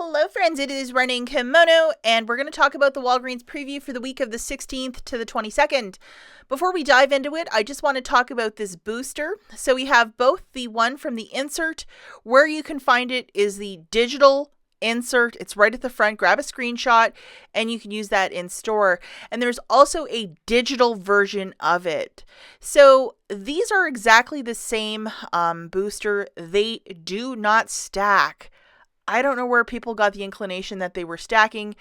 Hello friends, it is Running Kimono, and we're going to talk about the Walgreens preview for the week of the 16th to the 22nd. Before we dive into it, I just want to talk about this booster. So we have both the one from the insert. Where you can find it is the digital insert. It's right at the front. Grab a screenshot and you can use that in store. And there's also a digital version of it. So these are exactly the same booster. They do not stack. I don't know where people got the inclination that they were stacking.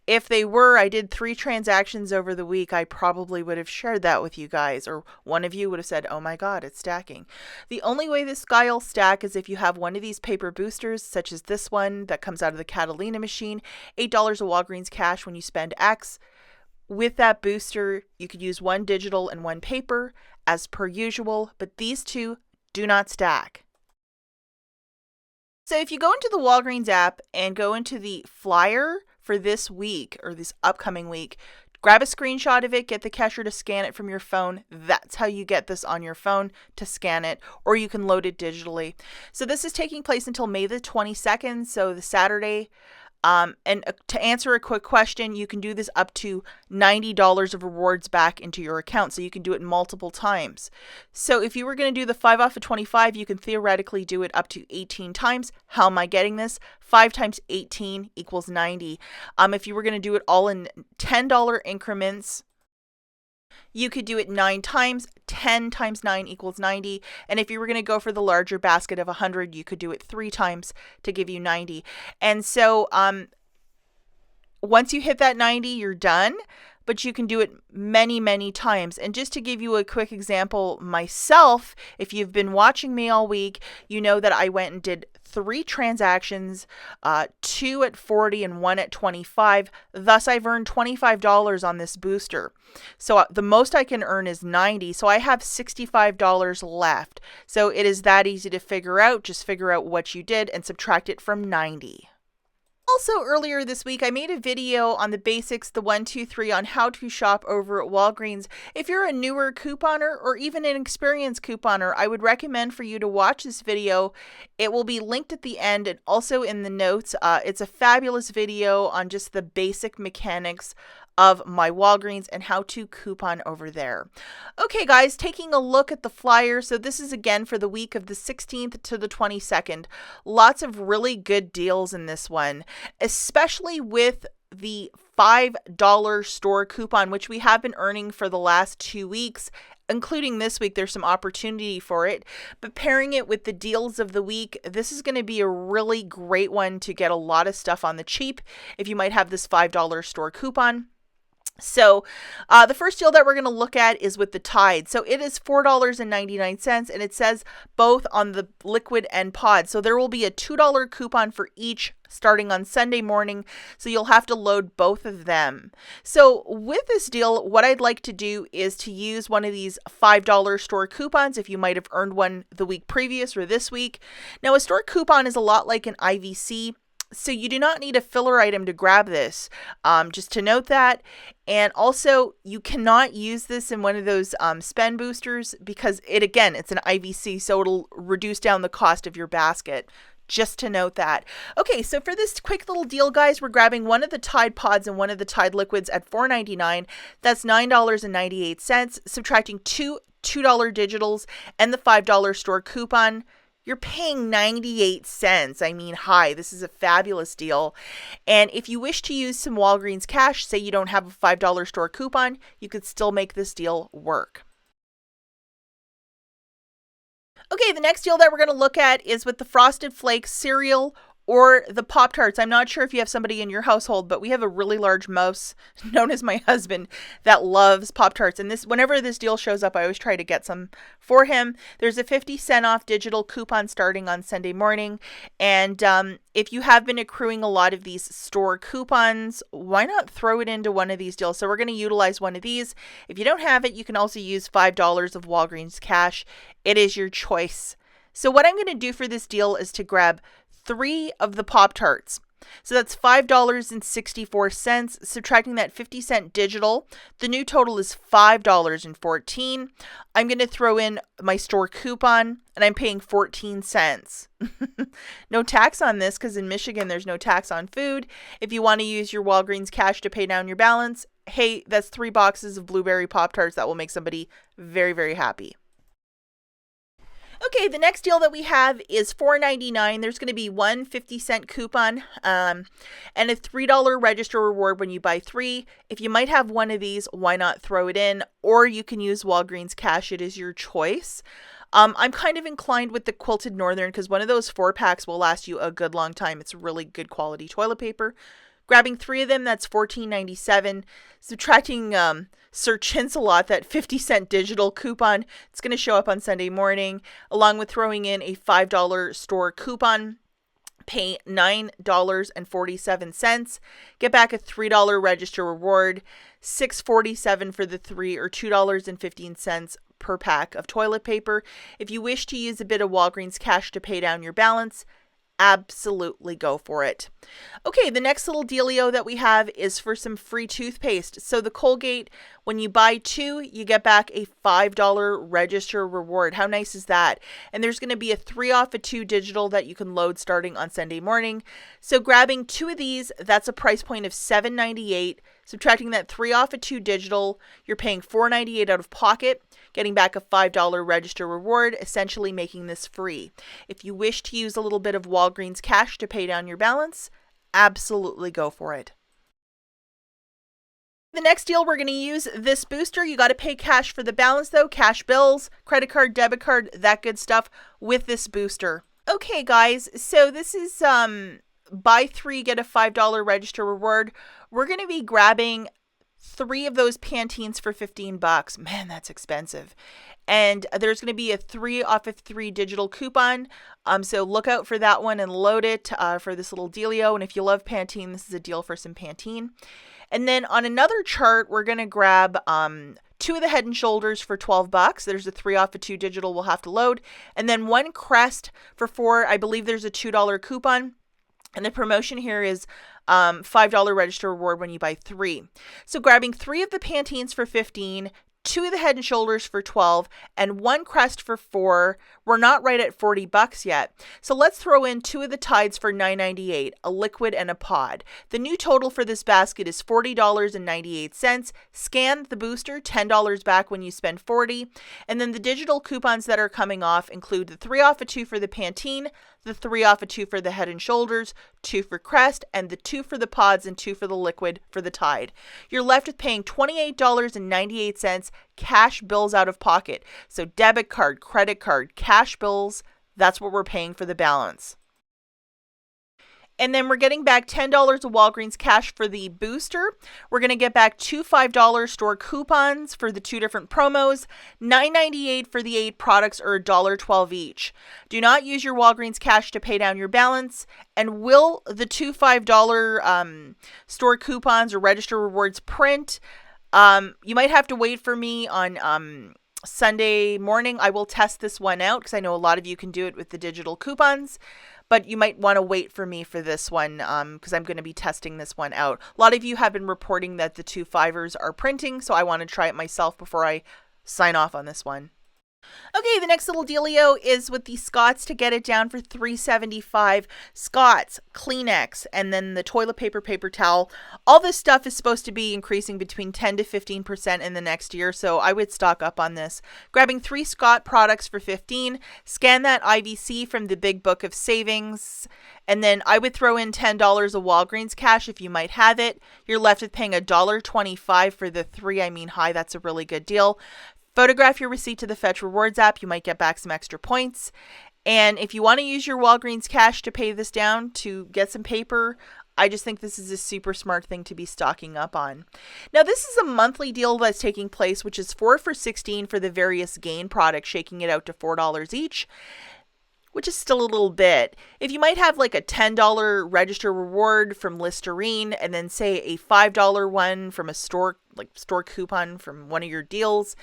If they were, I did 3 transactions over the week. I probably would have shared that with you guys, or one of you would have said, oh my God, it's stacking. The only way this guy will stack is if you have one of these paper boosters, such as this one that comes out of the Catalina machine, $8 of Walgreens cash when you spend X. With that booster, you could use one digital and one paper as per usual, but these two do not stack. So if you go into the Walgreens app and go into the flyer for this week or this upcoming week, grab a screenshot of it, get the cashier to scan it from your phone. That's how you get this on your phone, to scan it, or you can load it digitally. So this is taking place until May the 22nd, so the Saturday. And to answer a quick question, you can do this up to $90 of rewards back into your account. So you can do it multiple times. So if you were going to do the 5 off of 25, you can theoretically do it up to 18 times. How am I getting this? 5 times 18 equals 90. If you were going to do it all in $10 increments, you could do it 9 times. 10 times 9 equals 90. And if you were going to go for the larger basket of 100, you could do it 3 times to give you 90. And so once you hit that 90, you're done. But you can do it many, many times. And just to give you a quick example myself, if you've been watching me all week, you know that I went and did 3 transactions, 2 at 40 and 1 at 25. Thus, I've earned $25 on this booster. So the most I can earn is 90. So I have $65 left. So it is that easy to figure out. Just figure out what you did and subtract it from 90. Also, earlier this week, I made a video on the basics, the 1, 2, 3, on how to shop over at Walgreens. If you're a newer couponer or even an experienced couponer, I would recommend for you to watch this video. It will be linked at the end and also in the notes. It's a fabulous video on just the basic mechanics of my Walgreens and how to coupon over there. Okay, guys, taking a look at the flyer. So this is again for the week of the 16th to the 22nd. Lots of really good deals in this one, especially with the $5 store coupon, which we have been earning for the last 2 weeks. Including this week, there's some opportunity for it. But pairing it with the deals of the week, this is going to be a really great one to get a lot of stuff on the cheap if you might have this $5 store coupon. So the first deal that we're going to look at is with the Tide. So it is $4.99, and it says both on the liquid and pod. So there will be a $2 coupon for each starting on Sunday morning. So you'll have to load both of them. So with this deal, what I'd like to do is to use one of these $5 store coupons if you might have earned one the week previous or this week. Now, a store coupon is a lot like an IVC. So you do not need a filler item to grab this, just to note that. And also, you cannot use this in one of those spend boosters because it's an IVC, so it'll reduce down the cost of your basket. Just to note that. Okay, so for this quick little deal, guys, we're grabbing one of the Tide Pods and one of the Tide Liquids at $4.99. That's $9.98, subtracting two $2 digitals and the $5 store coupon. You're paying 98 cents. I mean, hi, this is a fabulous deal. And if you wish to use some Walgreens cash, say you don't have a $5 store coupon, you could still make this deal work. Okay, the next deal that we're going to look at is with the Frosted Flakes cereal or the Pop-Tarts. I'm not sure if you have somebody in your household, but we have a really large mouse known as my husband that loves Pop-Tarts. And whenever this deal shows up, I always try to get some for him. There's a 50-cent off digital coupon starting on Sunday morning. And if you have been accruing a lot of these store coupons, why not throw it into one of these deals? So we're going to utilize one of these. If you don't have it, you can also use $5 of Walgreens cash. It is your choice. So what I'm going to do for this deal is to grab 3 of the Pop-Tarts. So that's $5.64. Subtracting that 50-cent digital, the new total is $5.14. I'm going to throw in my store coupon, and I'm paying 14 cents. No tax on this because in Michigan there's no tax on food. If you want to use your Walgreens cash to pay down your balance, hey, that's 3 boxes of blueberry Pop-Tarts that will make somebody very, very happy. Okay, the next deal that we have is $4.99. There's going to be one 50-cent coupon and a $3 register reward when you buy 3. If you might have one of these, why not throw it in? Or you can use Walgreens cash. It is your choice. I'm kind of inclined with the Quilted Northern because one of those 4-packs will last you a good long time. It's really good quality toilet paper. Grabbing 3 of them, that's $14.97. Subtracting Sir Chinsalot, that 50-cent digital coupon, it's going to show up on Sunday morning, along with throwing in a $5 store coupon. Pay $9.47. Get back a $3 register reward, $6.47 for the 3 or $2.15 per pack of toilet paper. If you wish to use a bit of Walgreens cash to pay down your balance, absolutely go for it. Okay, the next little dealio that we have is for some free toothpaste. So the Colgate, when you buy 2, you get back a $5 register reward. How nice is that? And there's going to be a 3 off of 2 digital that you can load starting on Sunday morning. So grabbing 2 of these, that's a price point of $7.98. Subtracting that 3 off of 2 digital, you're paying $4.98 out of pocket, getting back a $5 register reward, essentially making this free. If you wish to use a little bit of Walgreens cash to pay down your balance, absolutely go for it. The next deal, we're going to use this booster. You got to pay cash for the balance though, cash bills, credit card, debit card, that good stuff with this booster. Okay guys, so this is buy 3, get a $5 register reward. We're going to be grabbing 3 of those Pantenes for $15. Man, that's expensive. And there's going to be a 3 off of 3 digital coupon. So look out for that one and load it for this little dealio. And if you love Pantene, this is a deal for some Pantene. And then on another chart, we're going to grab 2 of the Head & Shoulders for $12. There's a 3 off of 2 digital we'll have to load. And then 1 Crest for $4. I believe there's a $2 coupon. And the promotion here is $5 register reward when you buy 3. So grabbing 3 of the Pantenes for $15, 2 of the Head & Shoulders for $12, and 1 Crest for $4. We're not right at $40 yet. So let's throw in 2 of the Tides for $9.98, a liquid and a pod. The new total for this basket is $40.98. Scan the booster, $10 back when you spend $40. And then the digital coupons that are coming off include the 3 off of 2 for the Pantene, the 3 off of 2 for the Head & Shoulders, 2 for Crest, and the 2 for the pods and 2 for the liquid for the Tide. You're left with paying $28.98 cash bills out of pocket. So debit card, credit card, cash bills, that's what we're paying for the balance. And then we're getting back $10 of Walgreens cash for the booster. We're going to get back 2 $5 store coupons for the 2 different promos, $9.98 for the 8 products or $1.12 each. Do not use your Walgreens cash to pay down your balance. And will the 2 $5 store coupons or register rewards print? You might have to wait for me on Sunday morning. I will test this one out because I know a lot of you can do it with the digital coupons. But you might want to wait for me for this one because I'm going to be testing this one out. A lot of you have been reporting that the 2 5s are printing, so I want to try it myself before I sign off on this one. Okay, the next little dealio is with the Scott's to get it down for $3.75. Scott's, Kleenex, and then the toilet paper, paper towel. All this stuff is supposed to be increasing between 10 to 15% in the next year, so I would stock up on this. Grabbing 3 Scott products for $15. Scan that IVC from the Big Book of Savings. And then I would throw in $10 of Walgreens cash if you might have it. You're left with paying $1.25 for the 3. I mean, hi, that's a really good deal. Photograph your receipt to the Fetch Rewards app. You might get back some extra points. And if you want to use your Walgreens cash to pay this down to get some paper, I just think this is a super smart thing to be stocking up on. Now, this is a monthly deal that's taking place, which is 4 for $16 for the various Gain products, shaking it out to $4 each, which is still a little bit. If you might have like a $10 register reward from Listerine and then say a $5 one from a store coupon from one of your deals,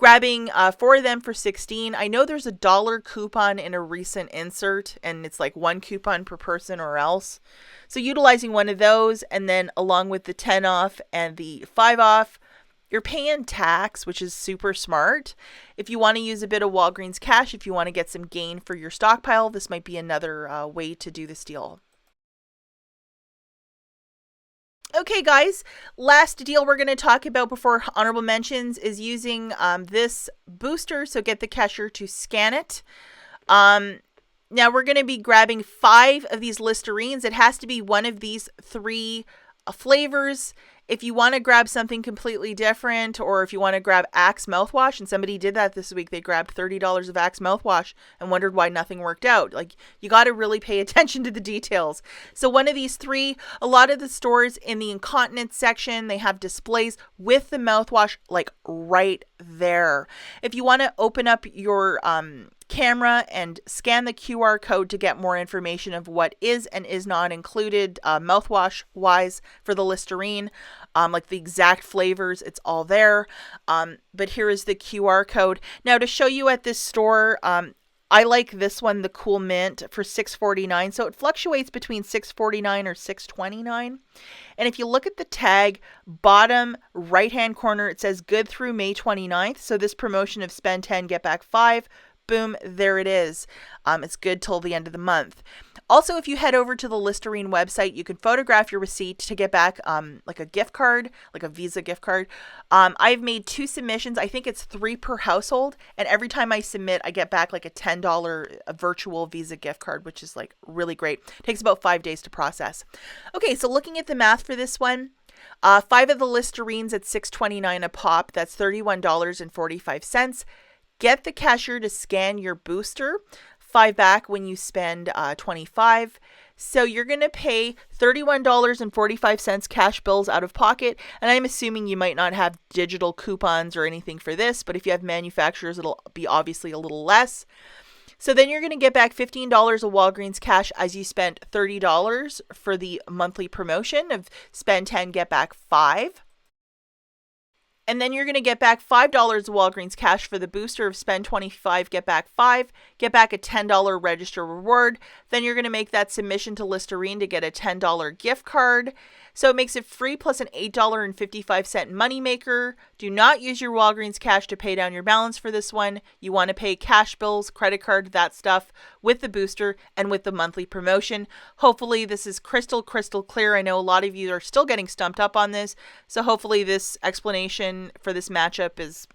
Grabbing 4 of them for $16. I know there's a $1 coupon in a recent insert, and it's like 1 coupon per person or else. So utilizing one of those, and then along with the 10 off and the 5 off, you're paying tax, which is super smart. If you want to use a bit of Walgreens cash, if you want to get some gain for your stockpile, this might be another way to do this deal. Okay, guys, last deal we're going to talk about before honorable mentions is using this booster. So get the cashier to scan it. Now we're going to be grabbing 5 of these Listerines. It has to be one of these 3 flavors. If you want to grab something completely different, or if you want to grab Axe mouthwash, and somebody did that this week, they grabbed $30 of Axe mouthwash and wondered why nothing worked out. Like, you got to really pay attention to the details. So one of these 3, a lot of the stores in the incontinence section, they have displays with the mouthwash like right there. If you want to open up your camera and scan the QR code to get more information of what is and is not included mouthwash wise for the Listerine, like the exact flavors, it's all there. But here is the QR code. Now to show you at this store, I like this one, the Cool Mint, for $6.49. So it fluctuates between $6.49 or $6.29. And if you look at the tag, bottom right-hand corner, it says good through May 29th. So this promotion of spend 10, get back 5, boom, there it is. It's good till the end of the month. Also, if you head over to the Listerine website, you can photograph your receipt to get back like a gift card, like a Visa gift card. I've made 2 submissions. I think it's 3 per household. And every time I submit, I get back like a $10 virtual Visa gift card, which is like really great. It takes about 5 days to process. Okay, so looking at the math for this one, 5 of the Listerines at $6.29 a pop. That's $31.45. Get the cashier to scan your booster, 5 back when you spend $25. So you're going to pay $31.45 cash bills out of pocket. And I'm assuming you might not have digital coupons or anything for this, but if you have manufacturers, it'll be obviously a little less. So then you're going to get back $15 of Walgreens cash as you spent $30 for the monthly promotion of spend 10, get back 5. And then you're going to get back $5 of Walgreens cash for the booster of spend 25, get back 5, get back a $10 register reward. Then you're going to make that submission to Listerine to get a $10 gift card. So it makes it free plus an $8.55 moneymaker. Do not use your Walgreens cash to pay down your balance for this one. You want to pay cash bills, credit card, that stuff with the booster and with the monthly promotion. Hopefully this is crystal clear. I know a lot of you are still getting stumped up on this. So hopefully this explanation for this matchup is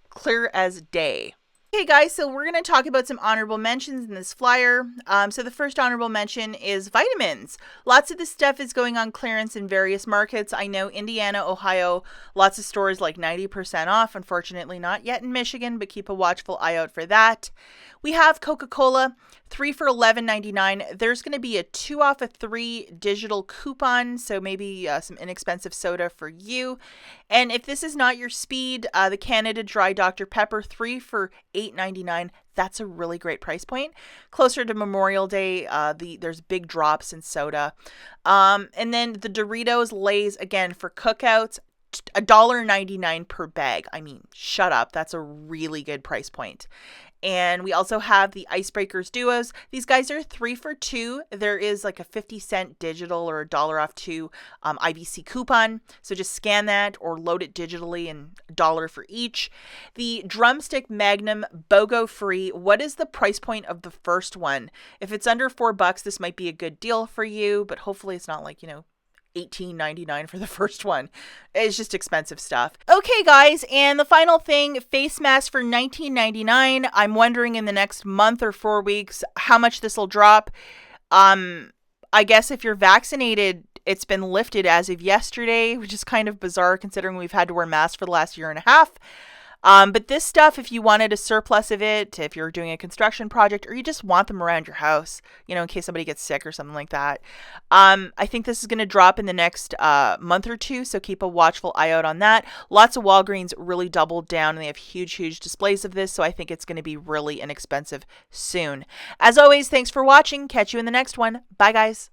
clear as day. Okay guys, so we're going to talk about some honorable mentions in this flyer. So the first honorable mention is vitamins. Lots of this stuff is going on clearance in various markets. I know Indiana, Ohio, lots of stores like 90% off. Unfortunately not yet in Michigan, but keep a watchful eye out for that. We have Coca-Cola, 3 for $11.99. There's going to be a 2 off of 3 digital coupon, so maybe some inexpensive soda for you. And if this is not your speed, the Canada Dry Dr. Pepper, 3 for $8.99. That's a really great price point. Closer to Memorial Day, there's big drops in soda. And then the Doritos Lay's, again, for cookouts, $1.99 per bag. I mean, shut up. That's a really good price point. And we also have the Icebreakers Duos. These guys are 3 for $2. There is like a 50-cent digital or $1 off 2 IBC coupon. So just scan that or load it digitally and $1 for each. The Drumstick Magnum BOGO free. What is the price point of the first one? If it's under $4, this might be a good deal for you, but hopefully it's not like, $18.99 for the first one. It's just expensive stuff. Okay, guys, and the final thing, face mask for $19.99. I'm wondering in the next month or 4 weeks how much this will drop. I guess if you're vaccinated, it's been lifted as of yesterday, which is kind of bizarre considering we've had to wear masks for the last year and a half. But this stuff, if you wanted a surplus of it, if you're doing a construction project or you just want them around your house, in case somebody gets sick or something like that, I think this is going to drop in the next month or 2. So keep a watchful eye out on that. Lots of Walgreens really doubled down and they have huge displays of this. So I think it's going to be really inexpensive soon. As always, thanks for watching. Catch you in the next one. Bye, guys.